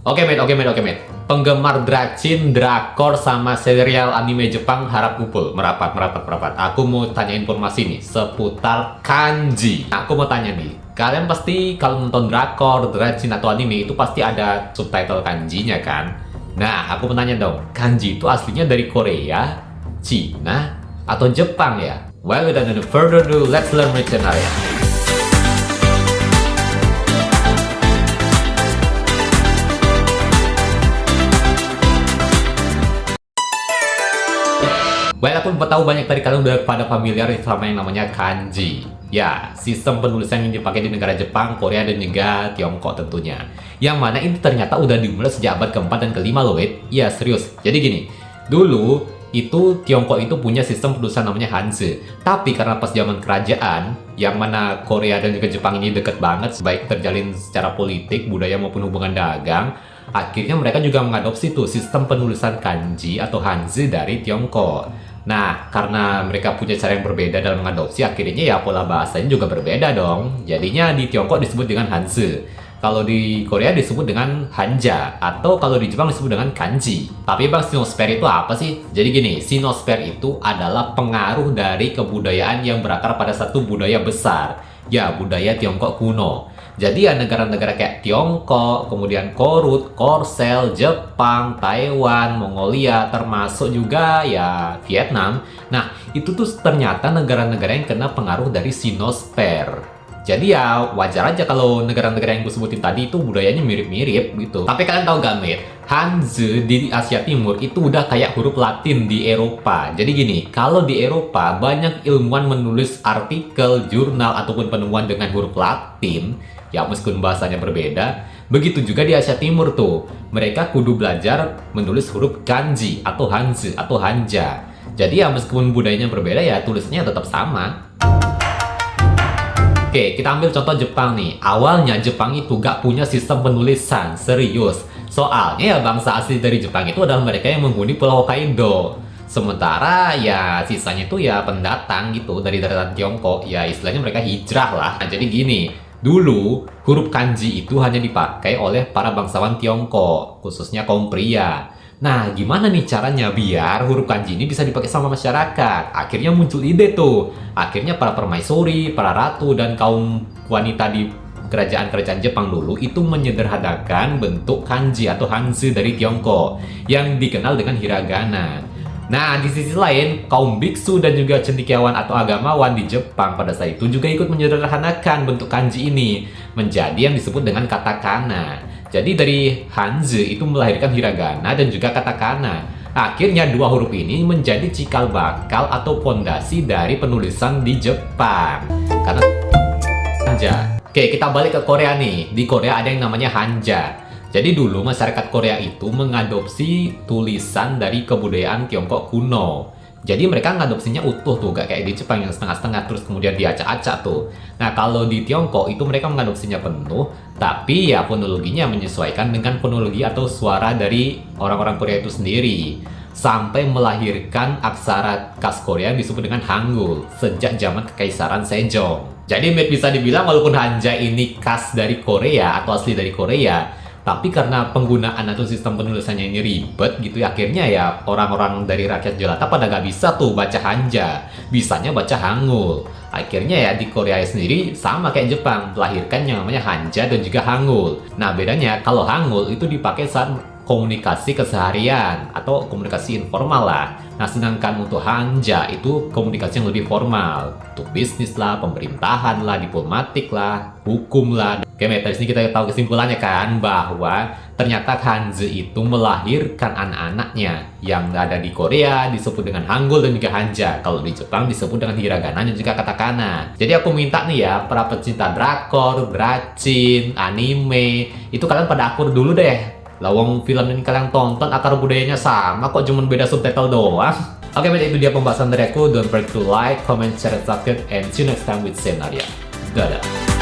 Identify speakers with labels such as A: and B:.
A: Oke, mate. Penggemar drakor sama serial anime Jepang harap kumpul, merapat. Aku mau tanya informasi nih seputar kanji. Nah, aku mau tanya nih, kalian pasti kalau nonton drakor, atau anime itu pasti ada subtitle kanjinya kan? Nah, aku mau tanya dong, kanji itu aslinya dari Korea, Cina, atau Jepang ya? Well, without any further ado, let's learn with Cenaria. Well, aku tahu banyak dari kalian udah pada familiar sama yang namanya kanji. Ya, sistem penulisan yang dipakai di negara Jepang, Korea, dan juga Tiongkok tentunya. Yang mana ini ternyata udah dimulai sejak abad keempat dan kelima loh, wait. Iya, serius. Jadi gini, dulu itu Tiongkok itu punya sistem penulisan namanya Hanzi. Tapi karena pas zaman kerajaan, yang mana Korea dan juga Jepang ini deket banget, baik terjalin secara politik, budaya maupun hubungan dagang, akhirnya mereka juga mengadopsi tuh sistem penulisan kanji atau Hanzi dari Tiongkok. Nah, karena mereka punya cara yang berbeda dalam mengadopsi, akhirnya ya pola bahasanya juga berbeda dong. Jadinya di Tiongkok disebut dengan Hanzi. Kalau di Korea disebut dengan Hanja, atau kalau di Jepang disebut dengan kanji. Tapi Bang, sinosfer itu apa sih? Jadi gini, sinosfer itu adalah pengaruh dari kebudayaan yang berakar pada satu budaya besar. Ya, budaya Tiongkok kuno. Jadi ya negara-negara kayak Tiongkok, kemudian Korut, Korsel, Jepang, Taiwan, Mongolia, termasuk juga ya Vietnam. Nah, itu tuh ternyata negara-negara yang kena pengaruh dari sinosfer. Jadi ya wajar aja kalau negara-negara yang gue sebutin tadi itu budayanya mirip-mirip gitu. Tapi kalian tahu gak, Mir? Hanzi di Asia Timur itu udah kayak huruf Latin di Eropa. Jadi gini, kalau di Eropa banyak ilmuwan menulis artikel, jurnal, ataupun penemuan dengan huruf Latin, ya meskipun bahasanya berbeda, begitu juga di Asia Timur tuh. Mereka kudu belajar menulis huruf kanji atau Hanzi atau Hanja. Jadi ya meskipun budayanya berbeda ya tulisnya tetap sama. Oke, kita ambil contoh Jepang nih. Awalnya Jepang itu gak punya sistem penulisan, serius. Soalnya ya bangsa asli dari Jepang itu adalah mereka yang menghuni Pulau Hokkaido. Sementara ya sisanya itu ya pendatang gitu dari daratan Tiongkok. Ya istilahnya mereka hijrah lah. Nah, jadi gini, dulu huruf kanji itu hanya dipakai oleh para bangsawan Tiongkok, khususnya kaum pria. Nah, gimana nih caranya biar huruf kanji ini bisa dipakai sama masyarakat? Akhirnya muncul ide tuh. Akhirnya para permaisuri, para ratu, dan kaum wanita di kerajaan-kerajaan Jepang dulu itu menyederhanakan bentuk kanji atau Hanzi dari Tiongkok yang dikenal dengan hiragana. Nah, di sisi lain, kaum biksu dan juga cendekiawan atau agamawan di Jepang pada saat itu juga ikut menyederhanakan bentuk kanji ini menjadi yang disebut dengan katakana. Jadi dari Hanzi itu melahirkan hiragana dan juga katakana. Akhirnya dua huruf ini menjadi cikal bakal atau fondasi dari penulisan di Jepang. Karena Hanja. Oke, kita balik ke Korea nih. Di Korea ada yang namanya Hanja. Jadi dulu masyarakat Korea itu mengadopsi tulisan dari kebudayaan Tiongkok kuno. Jadi mereka ngadopsinya utuh tuh, gak kayak di Jepang yang setengah-setengah terus kemudian diacak-acak tuh. Nah, kalau di Tiongkok itu mereka mengadopsinya penuh, tapi ya fonologinya menyesuaikan dengan fonologi atau suara dari orang-orang Korea itu sendiri. Sampai melahirkan aksara khas Korea yang disebut dengan Hangul sejak zaman Kekaisaran Sejong. Jadi bisa dibilang walaupun Hanja ini khas dari Korea atau asli dari Korea, tapi karena penggunaan atau sistem penulisannya ini ribet gitu ya, akhirnya ya orang-orang dari rakyat jelata pada nggak bisa tuh baca Hanja, bisanya baca Hangul. Akhirnya ya di Korea sendiri sama kayak Jepang, melahirkan yang namanya Hanja dan juga Hangul. Nah bedanya kalau Hangul itu dipakai saat komunikasi keseharian atau komunikasi informal lah. Nah sedangkan untuk Hanja itu komunikasi yang lebih formal, untuk bisnis lah, pemerintahan lah, diplomatik lah, hukum lah. Oke, dari sini kita tahu kesimpulannya kan bahwa ternyata Hanzi itu melahirkan anak-anaknya yang ada di Korea disebut dengan Hangul dan juga Hanja. Kalau di Jepang disebut dengan hiragana dan juga katakana. Jadi aku minta nih ya para pecinta drakor, dracin, anime, itu kalian pada akur dulu deh. Lawang film ini kalian tonton akar budayanya sama kok, cuman beda subtitle doang. Oke, itu dia pembahasan dari aku. Don't forget to like, comment, share, and subscribe, and see you next time with Cenaria. Dadah.